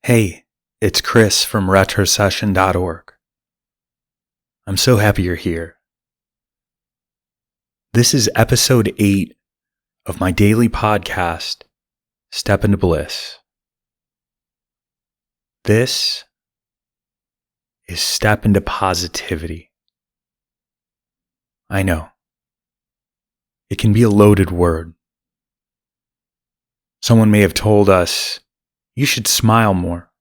Hey, it's Chris from retrocession.org. I'm so happy you're here. This is episode 8 of my daily podcast, Step into Bliss. This is Step into Positivity. I know. It can be a loaded word. Someone may have told us, you should smile more.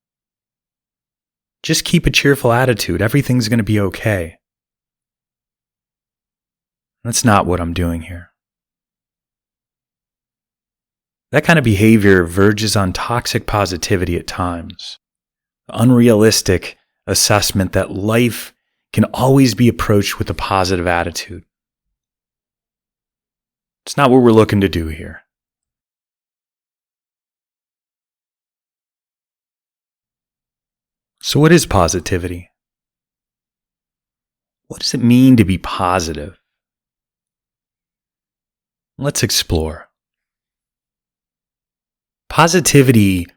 Just keep a cheerful attitude. Everything's going to be okay. That's not what I'm doing here. That kind of behavior verges on toxic positivity at times. Unrealistic assessment that life can always be approached with a positive attitude. It's not what we're looking to do here. So what is positivity? What does it mean to be positive? Let's explore. Positivity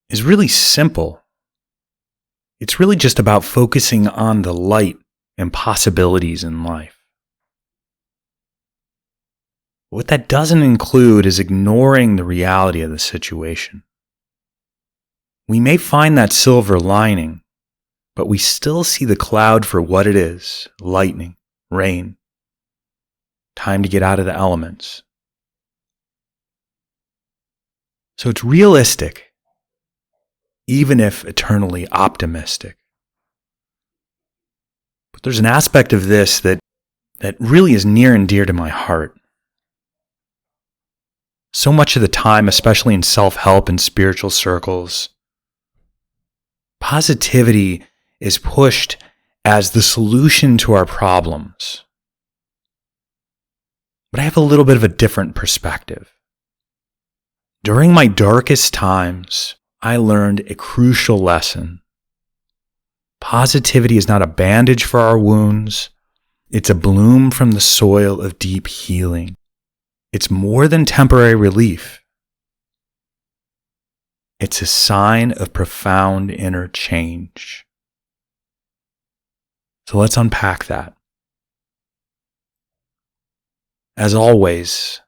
is really simple. It's really just about focusing on the light and possibilities in life. What that doesn't include is ignoring the reality of the situation. We may find that silver lining, but we still see the cloud for what it is: lightning, rain, time to get out of the elements. So it's realistic, even if eternally optimistic. But there's an aspect of this that really is near and dear to my heart. So much of the time, especially in self-help and spiritual circles, positivity is pushed as the solution to our problems. But I have a little bit of a different perspective. During my darkest times, I learned a crucial lesson. Positivity is not a bandage for our wounds. It's a bloom from the soil of deep healing. It's more than temporary relief. It's a sign of profound inner change. So let's unpack that. As always,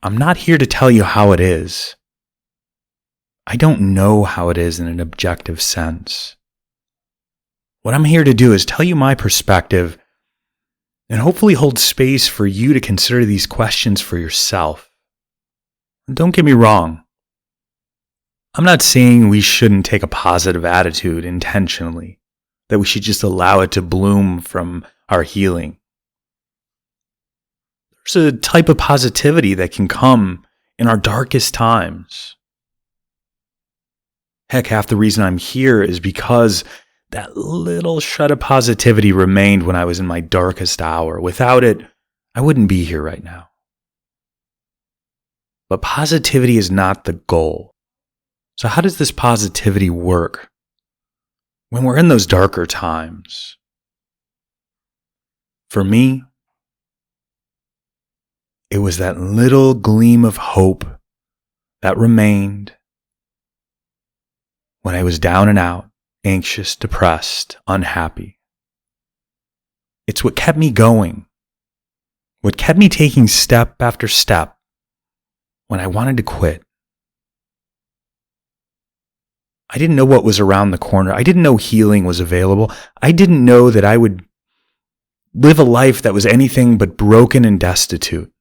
I'm not here to tell you how it is. I don't know how it is in an objective sense. What I'm here to do is tell you my perspective and hopefully hold space for you to consider these questions for yourself. And don't get me wrong. I'm not saying we shouldn't take a positive attitude intentionally, that we should just allow it to bloom from our healing. There's a type of positivity that can come in our darkest times. Heck, half the reason I'm here is because that little shred of positivity remained when I was in my darkest hour. Without it, I wouldn't be here right now. But positivity is not the goal. So how does this positivity work when we're in those darker times? For me, it was that little gleam of hope that remained when I was down and out, anxious, depressed, unhappy. It's what kept me going, what kept me taking step after step when I wanted to quit. I didn't know what was around the corner. I didn't know healing was available. I didn't know that I would live a life that was anything but broken and destitute.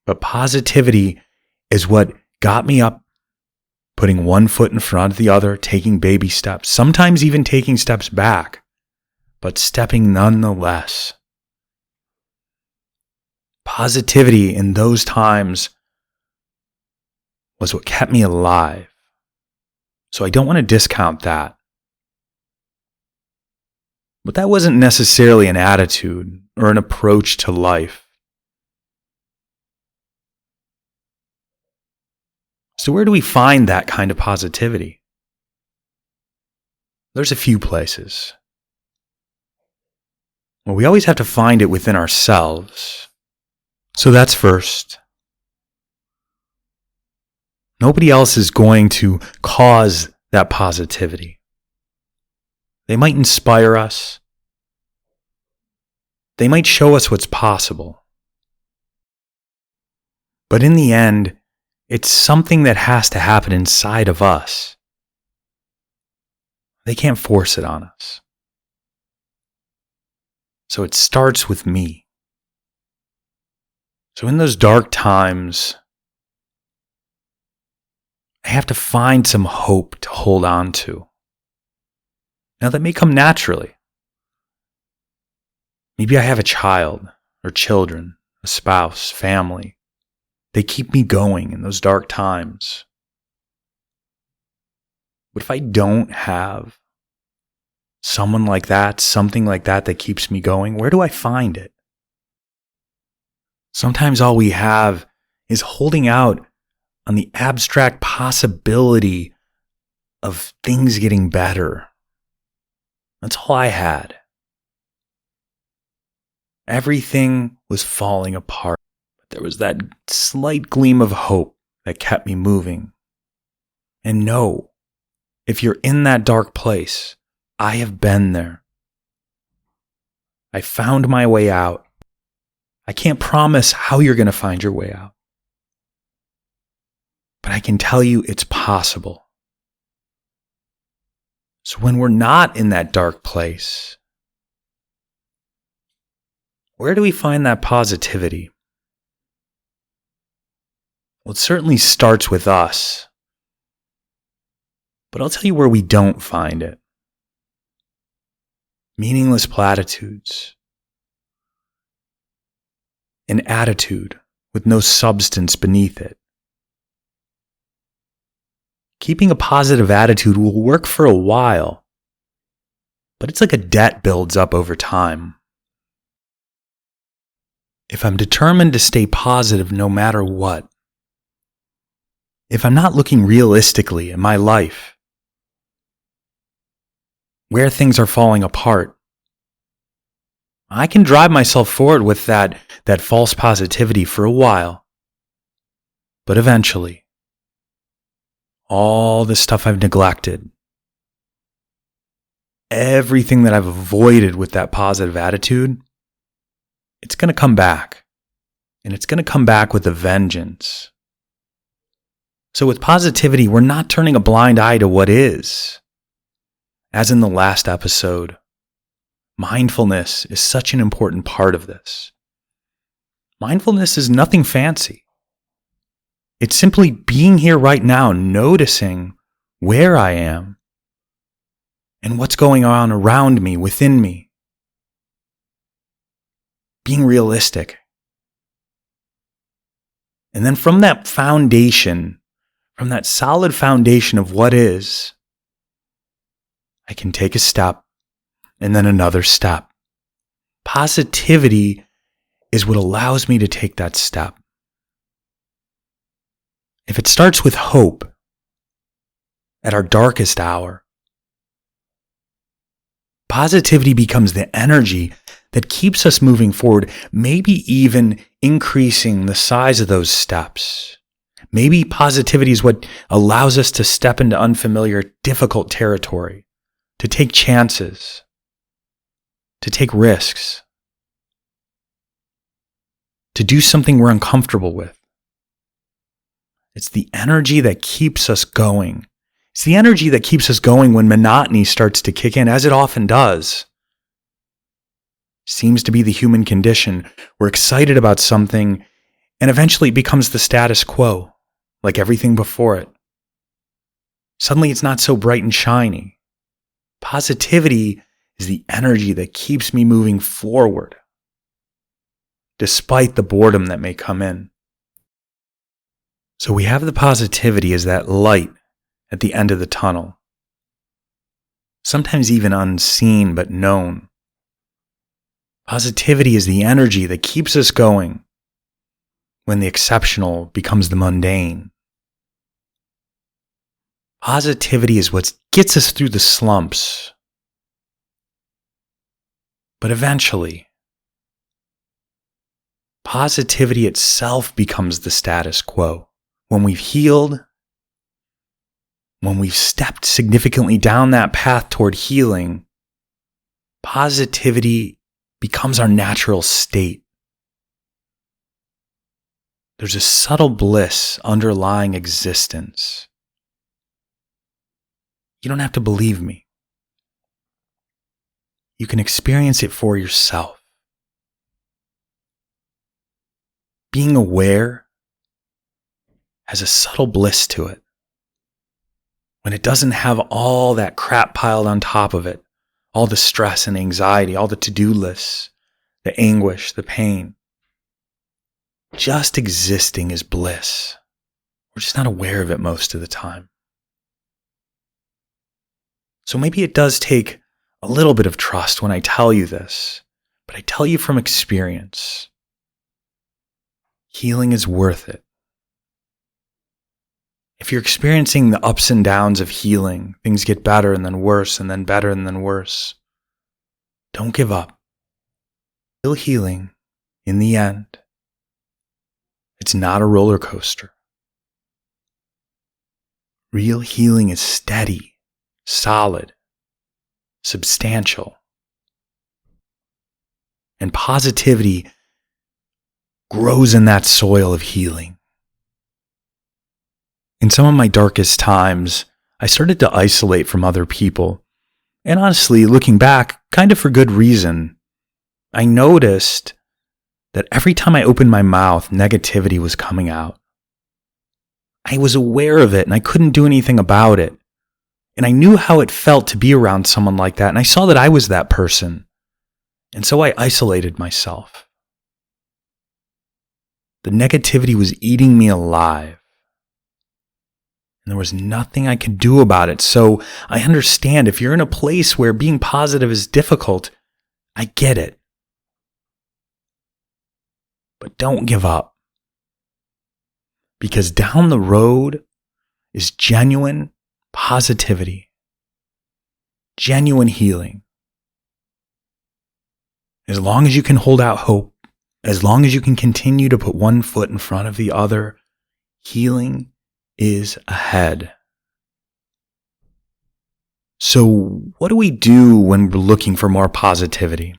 But positivity is what got me up, putting one foot in front of the other, taking baby steps, sometimes even taking steps back, but stepping nonetheless. Positivity in those times was what kept me alive. So I don't want to discount that. But that wasn't necessarily an attitude or an approach to life. So where do we find that kind of positivity? There's a few places. Well, we always have to find it within ourselves. So that's first. Nobody else is going to cause that positivity. They might inspire us. They might show us what's possible. But in the end, it's something that has to happen inside of us. They can't force it on us. So it starts with me. So in those dark times, I have to find some hope to hold on to. Now that may come naturally. Maybe I have a child or children, a spouse, family. They keep me going in those dark times. But if I don't have someone like that, something like that that keeps me going, where do I find it? Sometimes all we have is holding out on the abstract possibility of things getting better. That's all I had. Everything was falling apart, but there was that slight gleam of hope that kept me moving. And know, if you're in that dark place, I have been there. I found my way out. I can't promise how you're going to find your way out. But I can tell you it's possible. So when we're not in that dark place, where do we find that positivity? Well, it certainly starts with us. But I'll tell you where we don't find it. Meaningless platitudes. An attitude with no substance beneath it. Keeping a positive attitude will work for a while, but it's like a debt builds up over time. If I'm determined to stay positive no matter what, if I'm not looking realistically at my life, where things are falling apart, I can drive myself forward with that false positivity for a while. But eventually, all the stuff I've neglected, everything that I've avoided with that positive attitude, it's going to come back. And it's going to come back with a vengeance. So with positivity, we're not turning a blind eye to what is. As in the last episode, mindfulness is such an important part of this. Mindfulness is nothing fancy. It's simply being here right now, noticing where I am and what's going on around me, within me. Being realistic. And then from that foundation, from that solid foundation of what is, I can take a step and then another step. Positivity is what allows me to take that step. If it starts with hope at our darkest hour, positivity becomes the energy that keeps us moving forward, maybe even increasing the size of those steps. Maybe positivity is what allows us to step into unfamiliar, difficult territory, to take chances, to take risks, to do something we're uncomfortable with. It's the energy that keeps us going. It's the energy that keeps us going when monotony starts to kick in, as it often does. Seems to be the human condition. We're excited about something, and eventually it becomes the status quo, like everything before it. Suddenly it's not so bright and shiny. Positivity is the energy that keeps me moving forward, despite the boredom that may come in. So we have the positivity as that light at the end of the tunnel. Sometimes even unseen but known. Positivity is the energy that keeps us going when the exceptional becomes the mundane. Positivity is what gets us through the slumps. But eventually, positivity itself becomes the status quo. When we've healed when we've stepped significantly down that path toward healing, positivity becomes our natural state. There's a subtle bliss underlying existence. You don't have to believe me. You can experience it for yourself. Being aware has a subtle bliss to it. When it doesn't have all that crap piled on top of it, all the stress and anxiety, all the to-do lists, the anguish, the pain. Just existing is bliss. We're just not aware of it most of the time. So maybe it does take a little bit of trust when I tell you this, but I tell you from experience. Healing is worth it. If you're experiencing the ups and downs of healing, things get better and then worse and then better and then worse. Don't give up. Still healing in the end. It's not a roller coaster. Real healing is steady, solid, substantial. And positivity grows in that soil of healing. In some of my darkest times, I started to isolate from other people. And honestly, looking back, kind of for good reason. I noticed that every time I opened my mouth, negativity was coming out. I was aware of it and I couldn't do anything about it. And I knew how it felt to be around someone like that. And I saw that I was that person. And so I isolated myself. The negativity was eating me alive. And there was nothing I could do about it. So I understand if you're in a place where being positive is difficult, I get it. But don't give up. Because down the road is genuine positivity, genuine healing. As long as you can hold out hope, as long as you can continue to put one foot in front of the other, healing is ahead. So what do we do when we're looking for more positivity?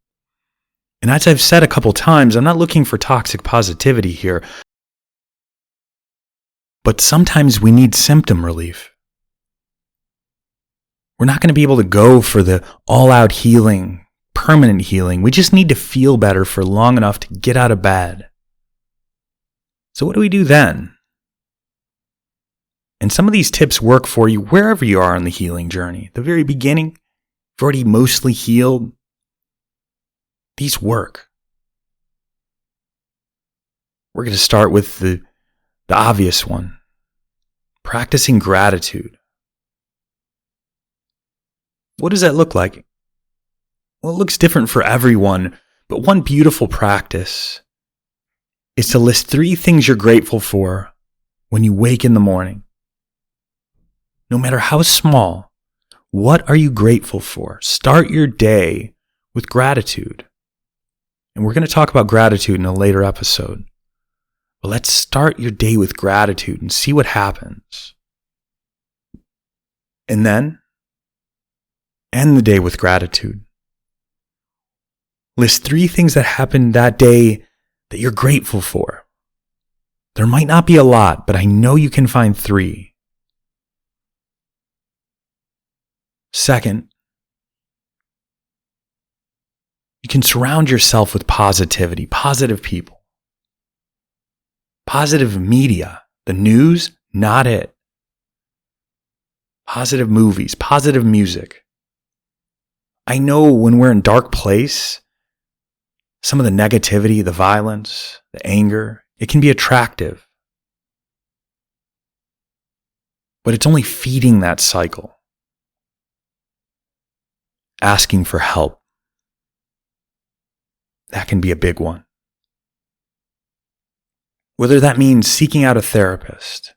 And as I've said a couple times, I'm not looking for toxic positivity here, but sometimes we need symptom relief. We're not going to be able to go for the all-out healing, permanent healing. We just need to feel better for long enough to get out of bed. So what do we do then? And some of these tips work for you wherever you are on the healing journey. The very beginning, you've already mostly healed. These work. We're going to start with the obvious one. Practicing gratitude. What does that look like? Well, it looks different for everyone, but one beautiful practice is to list 3 things you're grateful for when you wake in the morning. No matter how small, what are you grateful for? Start your day with gratitude. And we're going to talk about gratitude in a later episode. But let's start your day with gratitude and see what happens. And then, end the day with gratitude. List 3 things that happened that day that you're grateful for. There might not be a lot, but I know you can find 3. Second, you can surround yourself with positivity, positive people. Positive media, the news, not it. Positive movies, positive music. I know when we're in a dark place, some of the negativity, the violence, the anger, it can be attractive. But it's only feeding that cycle. Asking for help. That can be a big one. Whether that means seeking out a therapist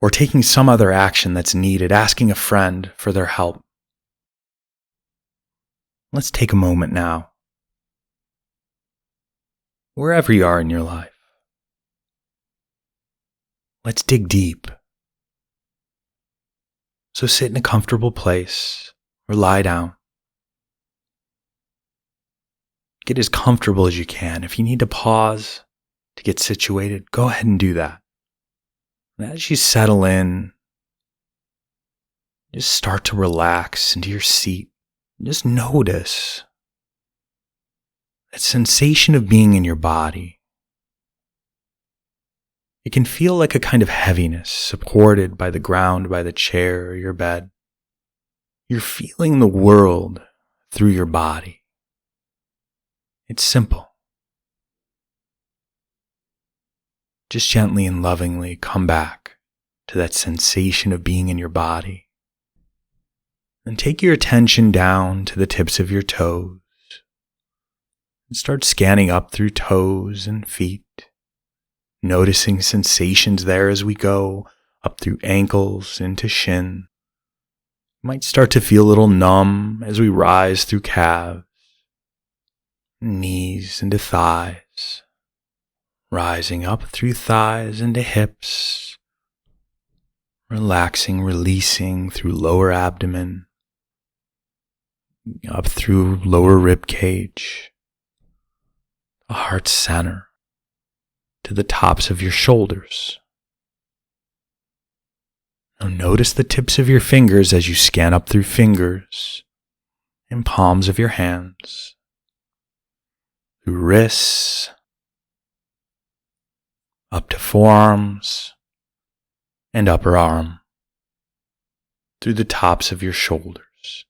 or taking some other action that's needed, asking a friend for their help. Let's take a moment now. Wherever you are in your life, let's dig deep. So sit in a comfortable place or lie down. Get as comfortable as you can. If you need to pause to get situated, go ahead and do that. And as you settle in, just start to relax into your seat. Just notice that sensation of being in your body. It can feel like a kind of heaviness supported by the ground, by the chair or your bed. You're feeling the world through your body. It's simple. Just gently and lovingly come back to that sensation of being in your body. And take your attention down to the tips of your toes. And start scanning up through toes and feet. Noticing sensations there as we go up through ankles into shin. You might start to feel a little numb as we rise through calves, knees into thighs, rising up through thighs into hips, relaxing, releasing through lower abdomen, up through lower rib cage, the heart center, to the tops of your shoulders. Now notice the tips of your fingers as you scan up through fingers and palms of your hands, through wrists, up to forearms and upper arm, through the tops of your shoulders.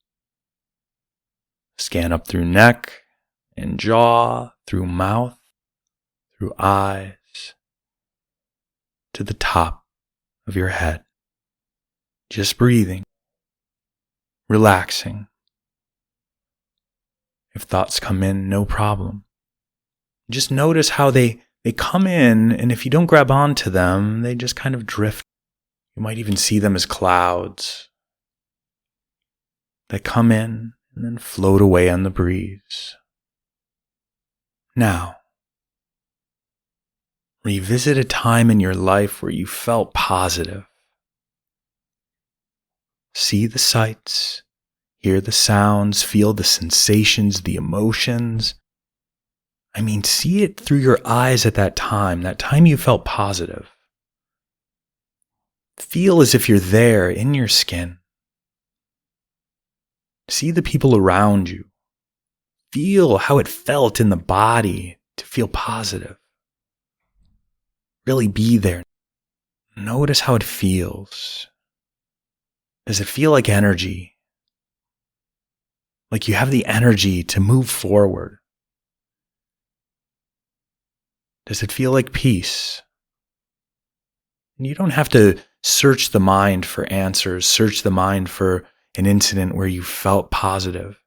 Scan up through neck and jaw, through mouth, through eyes, to the top of your head. Just breathing, relaxing. If thoughts come in, no problem. Just notice how they come in, and if you don't grab onto them, they just kind of drift. You might even see them as clouds. They come in and then float away on the breeze. Now, revisit a time in your life where you felt positive. See the sights, hear the sounds, feel the sensations, the emotions. See it through your eyes at that time you felt positive. Feel as if you're there in your skin. See the people around you. Feel how it felt in the body to feel positive. Really be there. Notice how it feels. Does it feel like energy? Like you have the energy to move forward? Does it feel like peace? And you don't have to search the mind for answers, search the mind for an incident where you felt positive.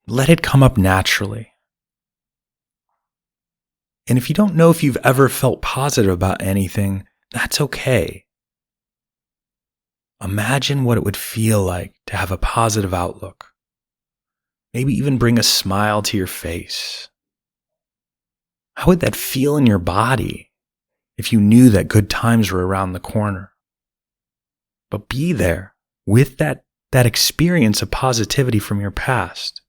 Let it come up naturally. And if you don't know if you've ever felt positive about anything, that's okay. Imagine what it would feel like to have a positive outlook. Maybe even bring a smile to your face. How would that feel in your body if you knew that good times were around the corner? But be there with that experience of positivity from your past.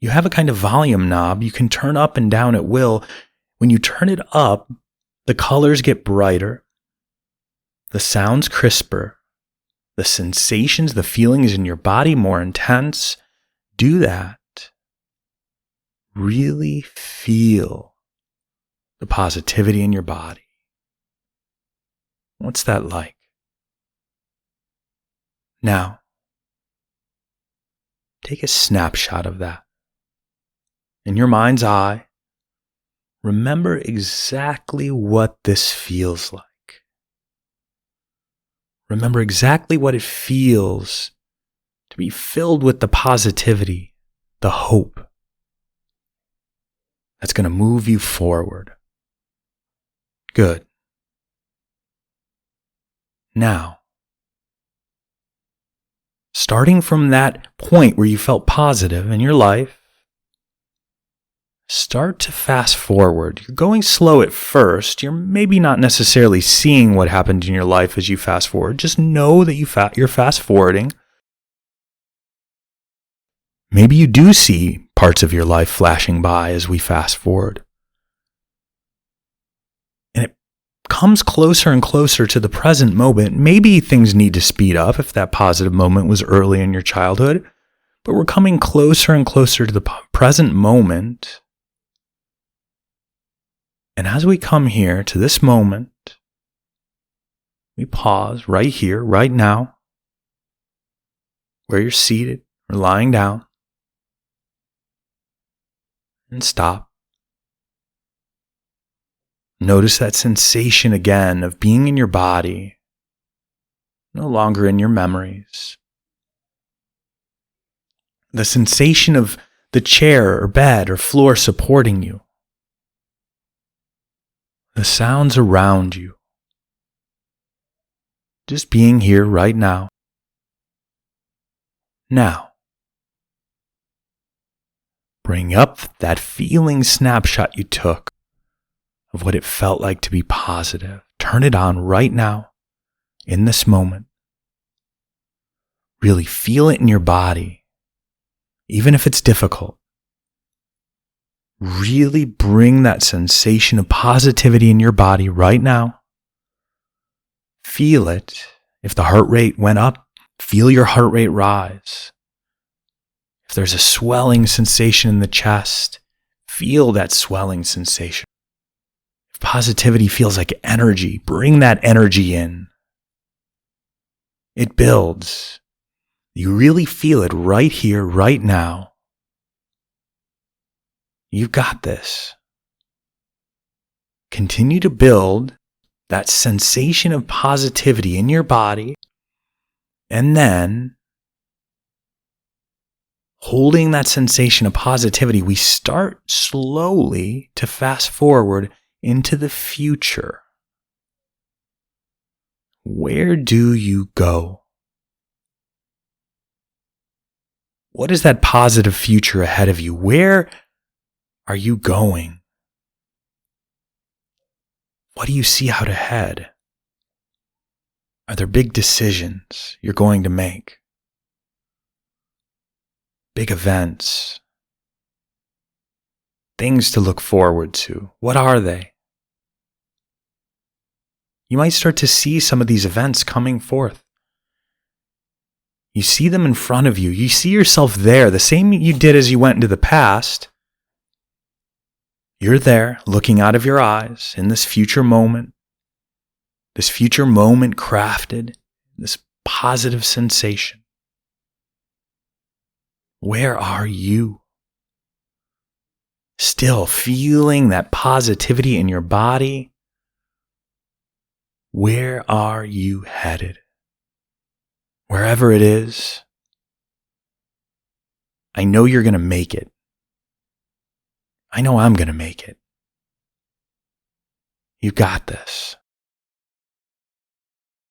You have a kind of volume knob you can turn up and down at will. When you turn it up, the colors get brighter, the sounds crisper, the sensations, the feelings in your body more intense. Do that. Really feel the positivity in your body. What's that like? Now, take a snapshot of that. In your mind's eye, remember exactly what this feels like. Remember exactly what it feels to be filled with the positivity, the hope that's going to move you forward. Good. Now, starting from that point where you felt positive in your life, start to fast forward. You're going slow at first. You're maybe not necessarily seeing what happened in your life as you fast forward. Just know that you're fast forwarding. Maybe you do see parts of your life flashing by as we fast forward. And it comes closer and closer to the present moment. Maybe things need to speed up if that positive moment was early in your childhood. But we're coming closer and closer to the present moment. And as we come here to this moment, we pause right here, right now, where you're seated or lying down, and stop. Notice that sensation again of being in your body, no longer in your memories. The sensation of the chair or bed or floor supporting you. The sounds around you. Just being here right now. Now, bring up that feeling snapshot you took of what it felt like to be positive. Turn it on right now, in this moment. Really feel it in your body, even if it's difficult. Really bring that sensation of positivity in your body right now. Feel it. If the heart rate went up, feel your heart rate rise. If there's a swelling sensation in the chest, feel that swelling sensation. If positivity feels like energy, bring that energy in. It builds. You really feel it right here, right now. You've got this. Continue to build that sensation of positivity in your body, and then, holding that sensation of positivity, we start slowly to fast forward into the future. Where do you go? What is that positive future ahead of you? Where are you going? What do you see out ahead? Are there big decisions you're going to make? Big events? Things to look forward to? What are they? You might start to see some of these events coming forth. You see them in front of you. You see yourself there, the same you did as you went into the past. You're there, looking out of your eyes in this future moment crafted, this positive sensation. Where are you? Still feeling that positivity in your body. Where are you headed? Wherever it is, I know you're going to make it. I know I'm going to make it. You got this.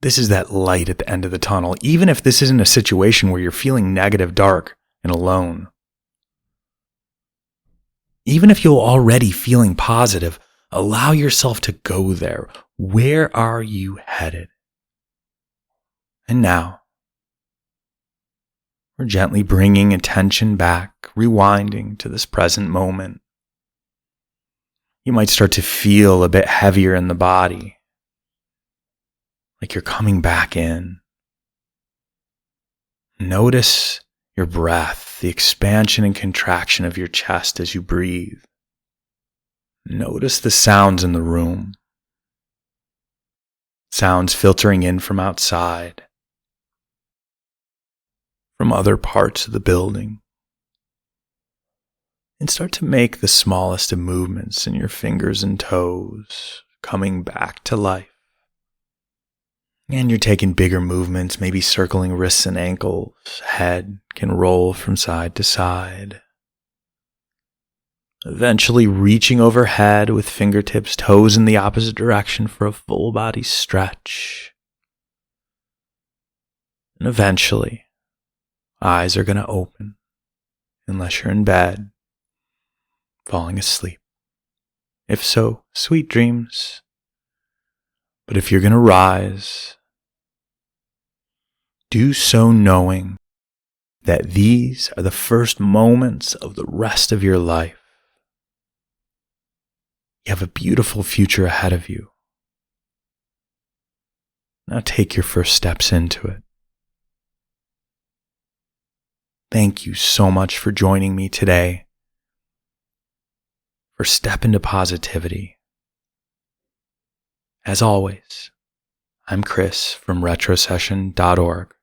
This is that light at the end of the tunnel, even if this isn't a situation where you're feeling negative, dark, and alone. Even if you're already feeling positive, allow yourself to go there. Where are you headed? And now, we're gently bringing attention back, rewinding to this present moment. You might start to feel a bit heavier in the body, like you're coming back in. Notice your breath, the expansion and contraction of your chest as you breathe. Notice the sounds in the room. Sounds filtering in from outside, from other parts of the building. And start to make the smallest of movements in your fingers and toes, coming back to life. And you're taking bigger movements, maybe circling wrists and ankles. Head can roll from side to side. Eventually reaching overhead with fingertips, toes in the opposite direction for a full body stretch. And eventually, eyes are going to open, unless you're in bed, falling asleep. If so, sweet dreams. But if you're going to rise, do so knowing that these are the first moments of the rest of your life. You have a beautiful future ahead of you. Now take your first steps into it. Thank you so much for joining me today for Step into Positivity. As always, I'm Chris from retrosession.org.